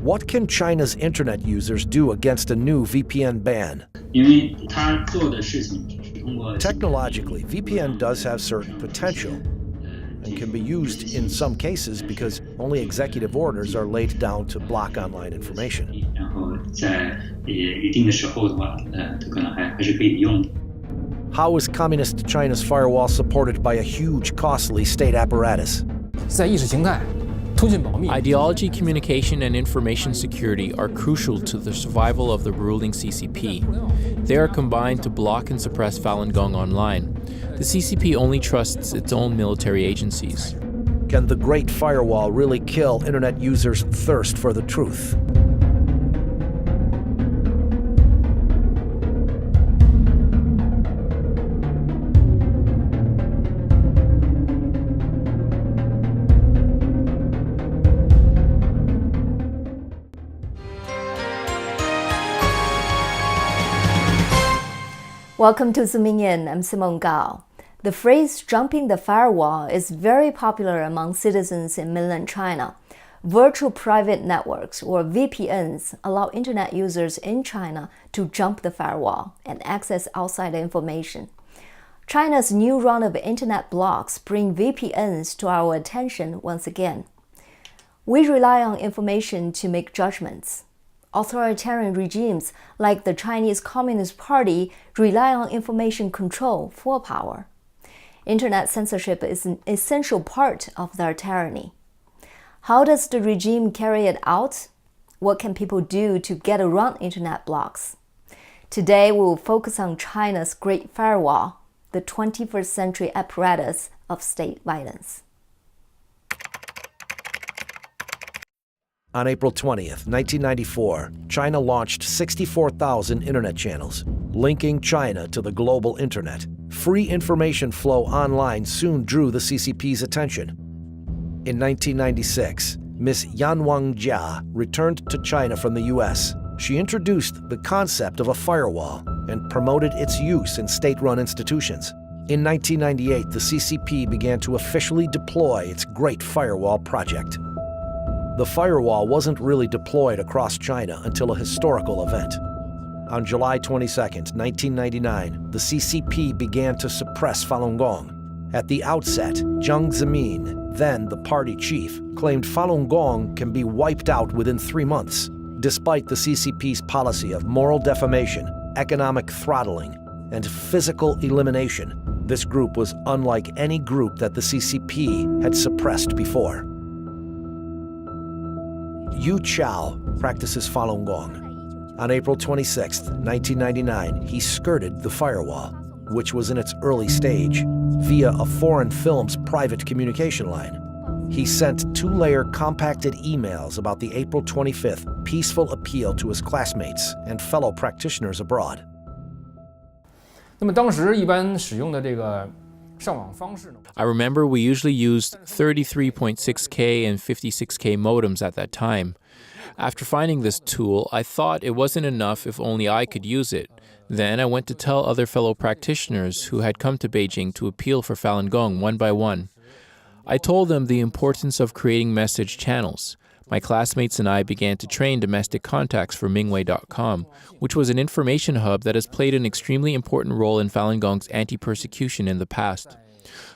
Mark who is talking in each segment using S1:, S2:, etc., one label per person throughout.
S1: What can China's internet users do against a new VPN ban? Technologically, VPN does have certain potential and can be used in some cases because only executive orders are laid down to block online information. How is Communist China's firewall supported by a huge, costly state apparatus?
S2: Ideology, communication, and information security are crucial to the survival of the ruling CCP. They are combined to block and suppress Falun Gong online. The CCP only trusts its own military agencies.
S1: Can the Great Firewall really kill internet users' thirst for the truth?
S3: Welcome to Zooming In. I'm Simone Gao. The phrase jumping the firewall is very popular among citizens in mainland China. Virtual private networks, or VPNs, allow internet users in China to jump the firewall and access outside information. China's new round of internet blocks bring VPNs to our attention once again. We rely on information to make judgments. Authoritarian regimes like the Chinese Communist Party rely on information control for power. Internet censorship is an essential part of their tyranny. How does the regime carry it out? What can people do to get around internet blocks? Today we will focus on China's Great Firewall, the 21st century apparatus of state violence.
S1: On April 20th, 1994, China launched 64,000 internet channels, linking China to the global internet. Free information flow online soon drew the CCP's attention. In 1996, Ms. Yanwang Jia returned to China from the US. She introduced the concept of a firewall and promoted its use in state-run institutions. In 1998, the CCP began to officially deploy its Great Firewall project. The firewall wasn't really deployed across China until a historical event. On July 22, 1999, the CCP began to suppress Falun Gong. At the outset, Jiang Zemin, then the party chief, claimed Falun Gong can be wiped out within 3 months. Despite the CCP's policy of moral defamation, economic throttling, and physical elimination, this group was unlike any group that the CCP had suppressed before. Yu Chao practices Falun Gong. On April 26, 1999, he skirted the firewall, which was in its early stage, via a foreign film's private communication line. He sent 2-layer compacted emails about the April 25th peaceful appeal to his classmates and fellow practitioners abroad.
S4: 那么当时一般使用的这个
S2: I remember we usually used 33.6K and 56K modems at that time. After finding this tool, I thought it wasn't enough if only I could use it. Then I went to tell other fellow practitioners who had come to Beijing to appeal for Falun Gong one by one. I told them the importance of creating message channels. My classmates and I began to train domestic contacts for Mingwei.com, which was an information hub that has played an extremely important role in Falun Gong's anti-persecution in the past.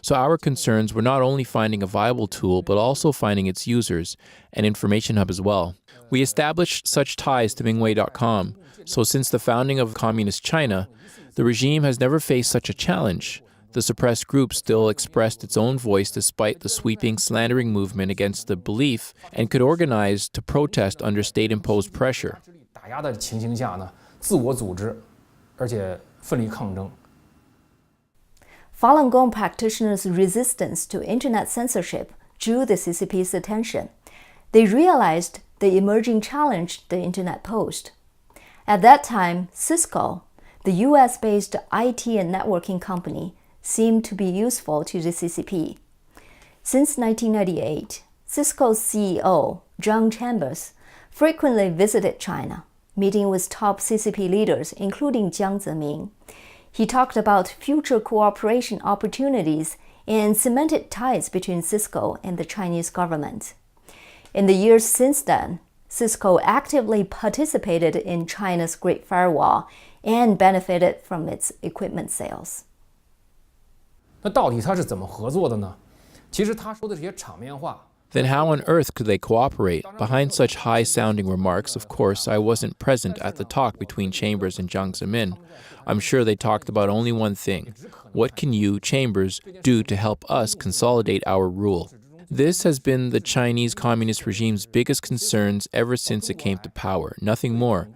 S2: So our concerns were not only finding a viable tool, but also finding its users, an information hub as well. We established such ties to Mingwei.com, so since the founding of Communist China, the regime has never faced such a challenge. The suppressed group still expressed its own voice despite the sweeping, slandering movement against the belief and could organize to protest under state-imposed pressure.
S4: 打压的情形下呢，自我组织，而且奋力抗争。
S3: Falun Gong practitioners' resistance to internet censorship drew the CCP's attention. They realized the emerging challenge the internet posed. At that time, Cisco, the US-based IT and networking company, seemed to be useful to the CCP. Since 1998, Cisco's CEO, John Chambers, frequently visited China, meeting with top CCP leaders, including Jiang Zemin. He talked about future cooperation opportunities and cemented ties between Cisco and the Chinese government. In the years since then, Cisco actively participated in China's Great Firewall and benefited from its equipment sales.
S4: 那到底他是怎么合作的呢？其实他说的这些场面话。
S2: Then how on earth could they cooperate? Behind such high-sounding remarks, of course, I wasn't present at the talk between Chambers and Jiang Zemin. I'm sure they talked about only one thing. What can you, Chambers, do to help us consolidate our rule? This has been the Chinese Communist regime's biggest concerns ever since it came to power, nothing more.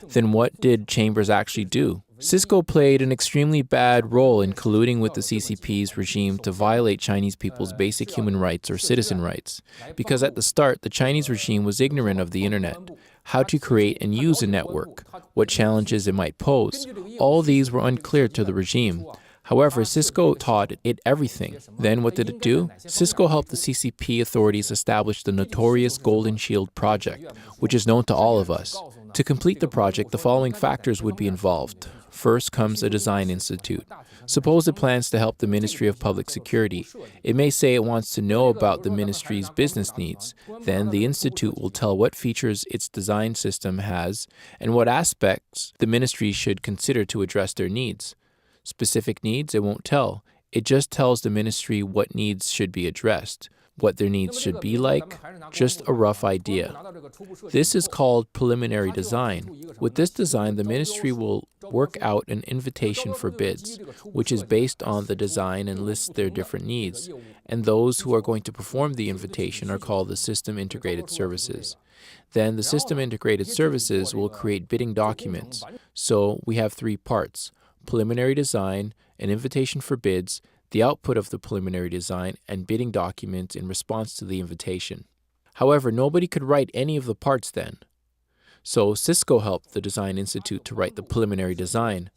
S2: Then what did Chambers actually do? Cisco played an extremely bad role in colluding with the CCP's regime to violate Chinese people's basic human rights or citizen rights. Because at the start, the Chinese regime was ignorant of the internet, how to create and use a network, what challenges it might pose. All these were unclear to the regime. However, Cisco taught it everything. Then what did it do? Cisco helped the CCP authorities establish the notorious Golden Shield project, which is known to all of us. To complete the project, the following factors would be involved. First comes a design institute. Suppose it plans to help the Ministry of Public Security. It may say it wants to know about the ministry's business needs. Then the institute will tell what features its design system has and what aspects the ministry should consider to address their needs. Specific needs it won't tell. It just tells the ministry what needs should be addressed. What their needs should be like, just a rough idea. This is called preliminary design. With this design, the ministry will work out an invitation for bids, which is based on the design and lists their different needs. And those who are going to perform the invitation are called the System Integrated Services. Then the System Integrated Services will create bidding documents. So we have three parts: preliminary design, an invitation for bids, the output of the preliminary design, and bidding documents in response to the invitation. However, nobody could write any of the parts then. So Cisco helped the Design Institute to write the preliminary design,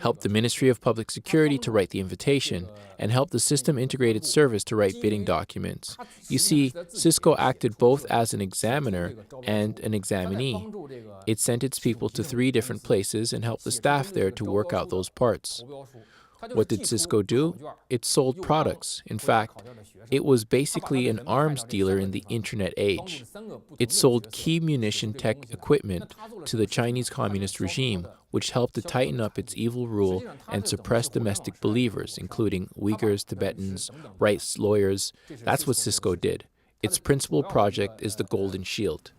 S2: helped the Ministry of Public Security to write the invitation, and helped the System Integrated Service to write bidding documents. You see, Cisco acted both as an examiner and an examinee. It sent its people to 3 different places and helped the staff there to work out those parts. What did Cisco do? It sold products. In fact, it was basically an arms dealer in the internet age. It sold key munition tech equipment to the Chinese Communist regime, which helped to tighten up its evil rule and suppress domestic believers, including Uyghurs, Tibetans, rights lawyers. That's what Cisco did. Its principal project is the Golden Shield.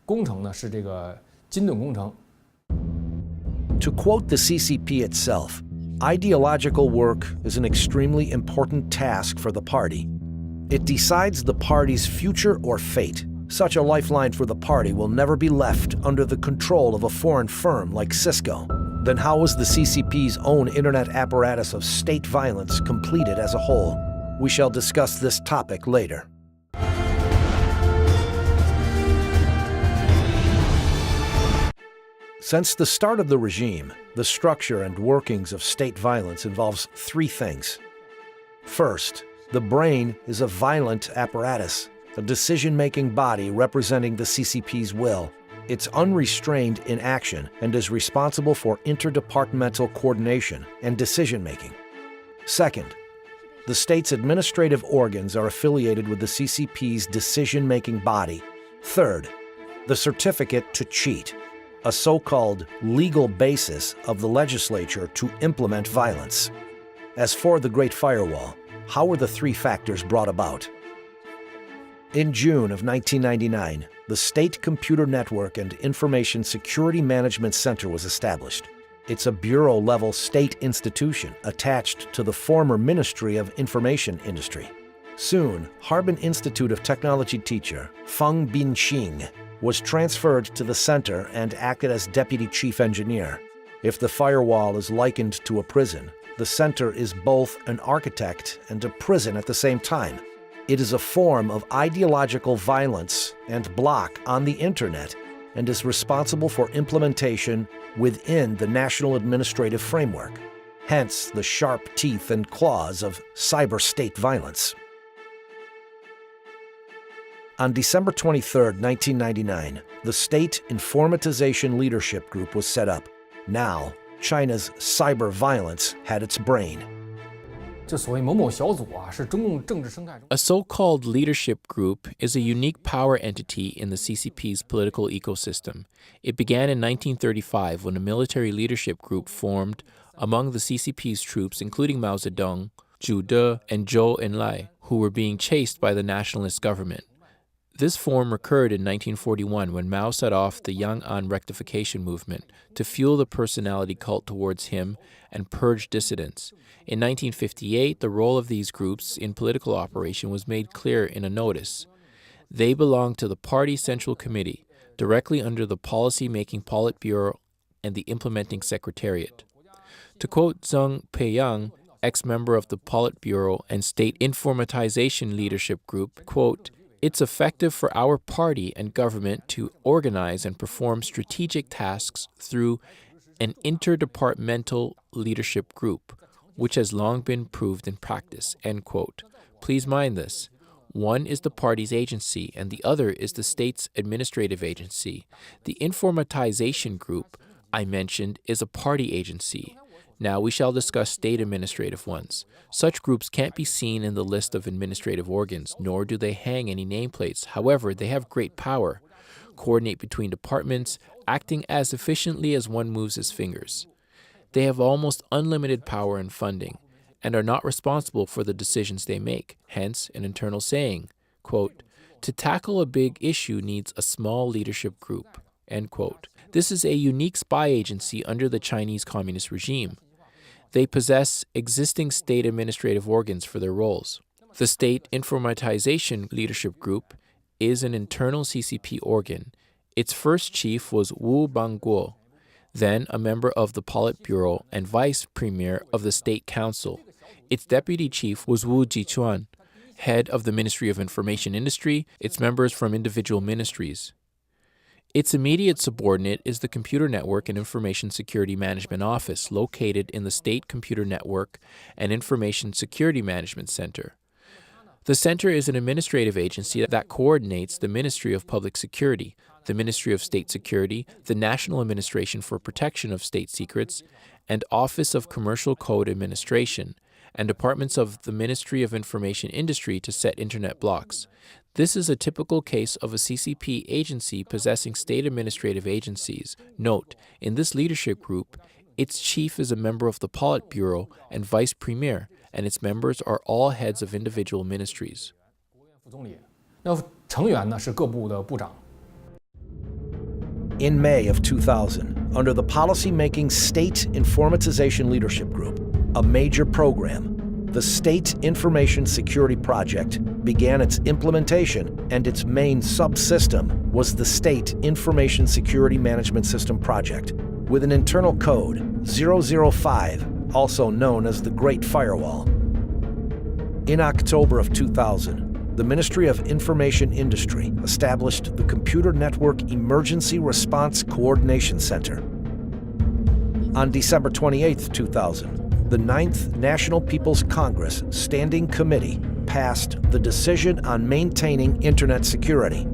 S1: To quote the CCP itself, ideological work is an extremely important task for the party. It decides the party's future or fate. Such a lifeline for the party will never be left under the control of a foreign firm like Cisco. Then how was the CCP's own internet apparatus of state violence completed as a whole? We shall discuss this topic later. Since the start of the regime, the structure and workings of state violence involves 3 things. First, the brain is a violent apparatus, a decision-making body representing the CCP's will. It's unrestrained in action and is responsible for interdepartmental coordination and decision-making. Second, the state's administrative organs are affiliated with the CCP's decision-making body. Third, the certificate to cheat, a so-called legal basis of the legislature to implement violence. As for the Great Firewall, how were the 3 factors brought about? In June of 1999, the State Computer Network and Information Security Management Center was established. It's a bureau-level state institution attached to the former Ministry of Information Industry. Soon, Harbin Institute of Technology teacher Feng Binxing was transferred to the center and acted as deputy chief engineer. If the firewall is likened to a prison, the center is both an architect and a prison at the same time. It is a form of ideological violence and block on the internet and is responsible for implementation within the national administrative framework. Hence the sharp teeth and claws of cyber state violence. On December 23, 1999, the State Informatization Leadership Group was set up. Now, China's cyber violence had its brain.
S4: 这所谓某某小组啊，是中共政治生态中
S2: A so-called leadership group is a unique power entity in the CCP's political ecosystem. It began in 1935 when a military leadership group formed among the CCP's troops, including Mao Zedong, Zhu De, and Zhou Enlai, who were being chased by the nationalist government. This form recurred in 1941 when Mao set off the Yang'an rectification movement to fuel the personality cult towards him and purge dissidents. In 1958, the role of these groups in political operation was made clear in a notice. They belong to the Party Central Committee, directly under the Policy-Making Politburo and the Implementing Secretariat. To quote Zheng Peiyang, ex-member of the Politburo and State Informatization Leadership Group, quote, "It's effective for our party and government to organize and perform strategic tasks through an interdepartmental leadership group, which has long been proved in practice," end quote. Please mind this. One is the party's agency, and the other is the state's administrative agency. The informatization group I mentioned is a party agency. Now we shall discuss state administrative ones. Such groups can't be seen in the list of administrative organs, nor do they hang any nameplates. However, they have great power, coordinate between departments, acting as efficiently as one moves his fingers. They have almost unlimited power and funding, and are not responsible for the decisions they make. Hence, an internal saying, quote, "To tackle a big issue needs a small leadership group," end quote. This is a unique spy agency under the Chinese Communist regime. They possess existing state administrative organs for their roles. The State Informatization Leadership Group is an internal CCP organ. Its first chief was Wu Bangguo, then a member of the Politburo and vice premier of the State Council. Its deputy chief was Wu Jichuan, head of the Ministry of Information Industry, its members from individual ministries. Its immediate subordinate is the Computer Network and Information Security Management Office, located in the State Computer Network and Information Security Management Center. The center is an administrative agency that coordinates the Ministry of Public Security, the Ministry of State Security, the National Administration for Protection of State Secrets, and Office of Commercial Code Administration, and departments of the Ministry of Information Industry to set Internet blocks. This is a typical case of a CCP agency possessing state administrative agencies. Note, in this leadership group, its chief is a member of the Politburo and vice premier, and its members are all heads of individual ministries.
S4: 副总理，那成员呢是各部的部长。
S1: In May of 2000, under the policy-making State Informatization Leadership Group, a major program, the State Information Security Project, began its implementation, and its main subsystem was the State Information Security Management System Project, with an internal code 005, also known as the Great Firewall. In October of 2000, the Ministry of Information Industry established the Computer Network Emergency Response Coordination Center. On December 28, 2000, the 9th National People's Congress Standing Committee passed the decision on maintaining Internet security.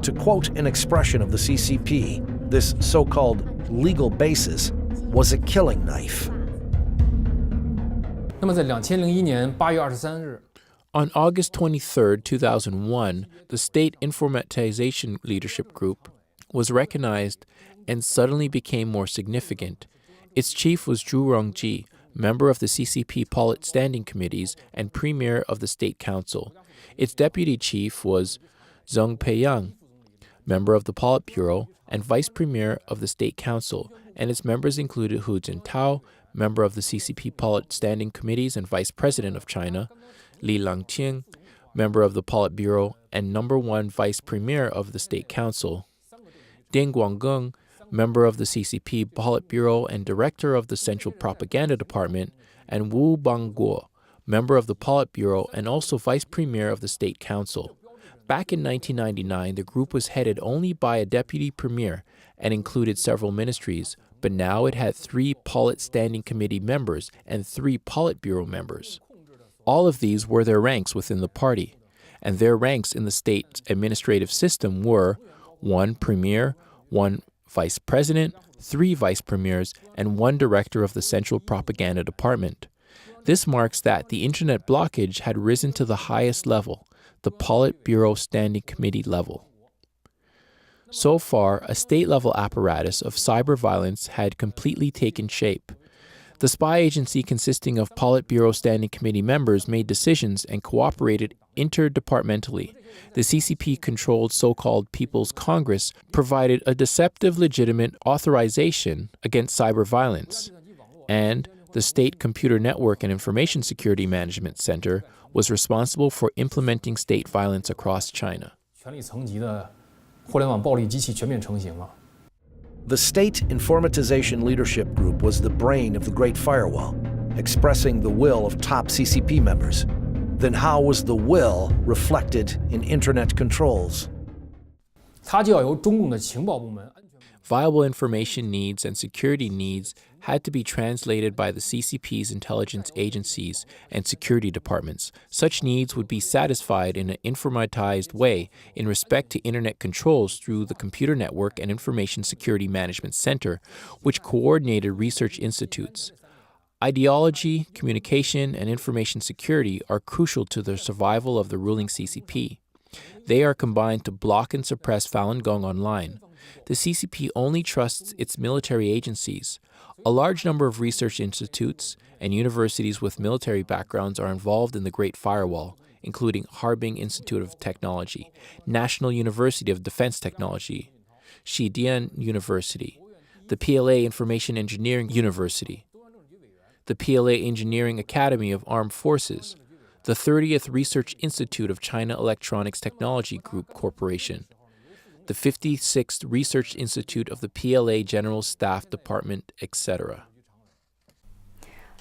S1: To quote an expression of the CCP, this so-called legal basis was a killing knife.
S4: 那么在2001年8月23日。
S2: On August 23, 2001, the State Informatization Leadership Group was recognized and suddenly became more significant. Its chief was Zhu Rongji, member of the CCP Polit Standing Committees and premier of the State Council. Its deputy chief was Zheng Peiyang, member of the Politburo and vice premier of the State Council, and its members included Hu Jintao, member of the CCP Polit Standing Committees and vice president of China, Li Langqing, member of the Politburo and number 1 vice premier of the State Council, Ding Guanggang, member of the CCP Politburo and director of the Central Propaganda Department, and Wu Bangguo, member of the Politburo and also vice premier of the State Council. Back in 1999, the group was headed only by a deputy premier and included several ministries, but now it had 3 Polit Standing Committee members and 3 Politburo members. All of these were their ranks within the party, and their ranks in the state administrative system were 1 premier, 1 vice president, 3 vice premiers, and 1 director of the Central Propaganda Department. This marks that the internet blockage had risen to the highest level, the Politburo Standing Committee level. So far, a state-level apparatus of cyber violence had completely taken shape. The spy agency consisting of Politburo Standing Committee members made decisions and cooperated interdepartmentally. The CCP-controlled so-called People's Congress provided a deceptive legitimate authorization against cyber violence, and the State Computer Network and Information Security Management Center was responsible for implementing state violence across China.
S4: 权力层级的互联网暴力机器全面成型了。
S1: The State Informatization Leadership Group was the brain of the Great Firewall, expressing the will of top CCP members. Then how was the will reflected in internet controls?
S4: 它就要由中共的情报部门。
S2: Viable information needs and security needs had to be translated by the CCP's intelligence agencies and security departments. Such needs would be satisfied in an informatized way in respect to internet controls through the Computer Network and Information Security Management Center, which coordinated research institutes. Ideology, communication, and information security are crucial to the survival of the ruling CCP. They are combined to block and suppress Falun Gong online. The CCP only trusts its military agencies. A large number of research institutes and universities with military backgrounds are involved in the Great Firewall, including Harbin Institute of Technology, National University of Defense Technology, Xidian University, the PLA Information Engineering University, the PLA Engineering Academy of Armed Forces, the 30th Research Institute of China Electronics Technology Group Corporation, the 56th Research Institute of the PLA General Staff Department, etc.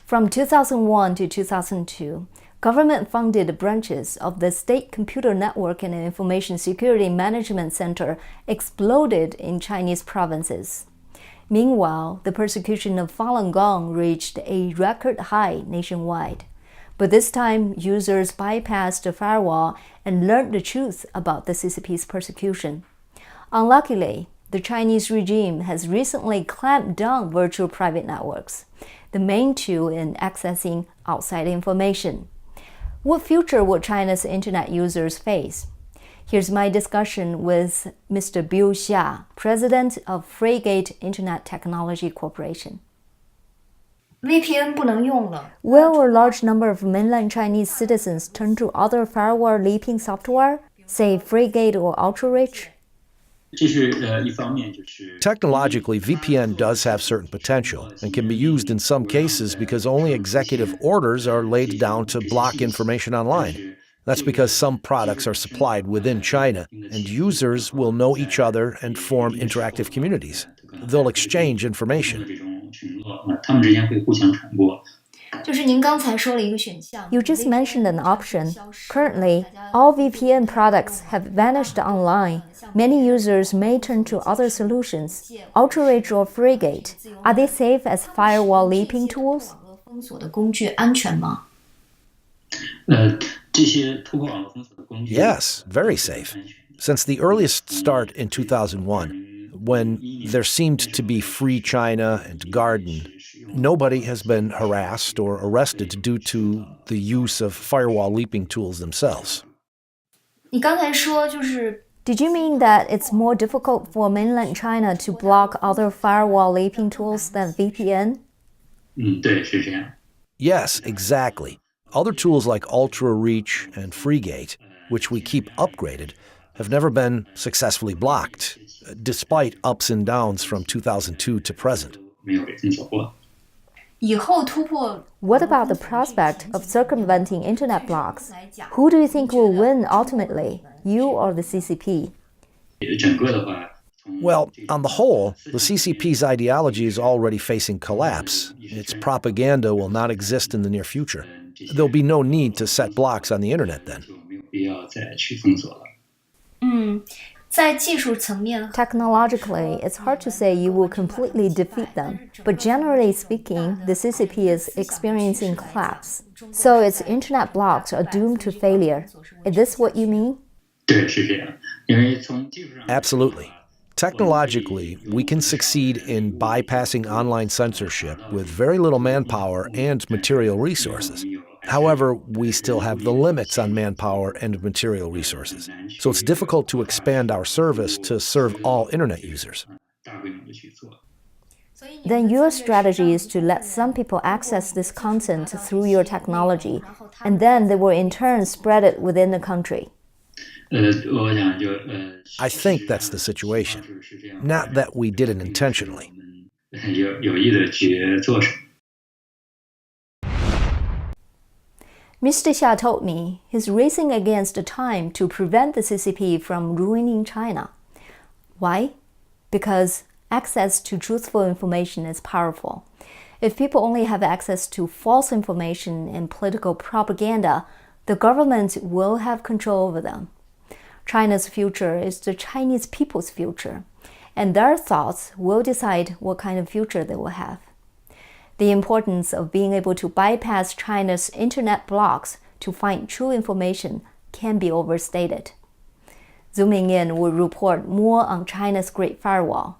S3: From 2001 to 2002, government-funded branches of the State Computer Network and Information Security Management Center exploded in Chinese provinces. Meanwhile, the persecution of Falun Gong reached a record high nationwide. But this time, users bypassed the firewall and learned the truth about the CCP's persecution. Unluckily, the Chinese regime has recently clamped down virtual private networks, the main tool in accessing outside information. What future will China's internet users face? Here's my discussion with Mr. Yu Chao, president of Frigate Internet Technology Corporation.
S5: VPN 不能用了。
S3: Will a large number of mainland Chinese citizens turn to other firewall leaping software, say Frigate or UltraReach?
S1: Technologically, VPN does have certain potential and can be used in some cases because only executive orders are laid down to block information online. That's because some products are supplied within China, and users will know each other and form interactive communities. They'll exchange information.
S5: 他们之间会互相传播。就是您刚才说了一个选项。
S3: You just mentioned an option. Currently, all VPN products have vanished online. Many users may turn to other solutions. UltraReach or Frigate, are they safe as firewall leaping tools?
S5: 封锁的工具安全吗？
S6: 这些突破网络封锁的工具
S1: Yes, very safe. Since the earliest start in 2001, when there seemed to be free China and garden, nobody has been harassed or arrested due to the use of firewall leaping tools themselves.
S5: 你刚才说就是。
S3: Did you mean that it's more difficult for mainland China to block other firewall leaping tools than VPN?
S6: 对，是这样。
S1: Yes, exactly. Other tools like UltraReach and Frigate, which we keep upgraded, have never been successfully blocked, despite ups and downs from 2002 to present.
S6: 没有被封锁过。
S5: 以后突破。
S3: What about the prospect of circumventing internet blocks? Who do you think will win ultimately, you or the CCP?
S6: 整个的话，
S1: Well, on the whole, the CCP's ideology is already facing collapse. Its propaganda will not exist in the near future. There'll be no need to set blocks on the internet then.
S6: 就没有必要再去封锁了。
S5: 在技术层面
S3: Technologically, it's hard to say you will completely defeat them. But generally speaking, the CCP is experiencing collapse. So its internet blocks are doomed to failure. Is this what you mean?
S6: 对，是这样。因为从技术上
S1: Absolutely. Technologically, we can succeed in bypassing online censorship with very little manpower and material resources. However, we still have the limits on manpower and material resources. So it's difficult to expand our service to serve all internet users.
S3: Then your strategy is to let some people access this content through your technology, and then they will in turn spread it within the country.
S1: I think that's the situation. Not that we did it intentionally.
S3: Mr. Xia told me he's racing against the time to prevent the CCP from ruining China. Why? Because access to truthful information is powerful. If people only have access to false information and political propaganda, the government will have control over them. China's future is the Chinese people's future, and their thoughts will decide what kind of future they will have. The importance of being able to bypass China's internet blocks to find true information can be overstated. Zooming in will report more on China's Great Firewall.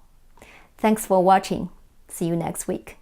S3: Thanks for watching. See you next week.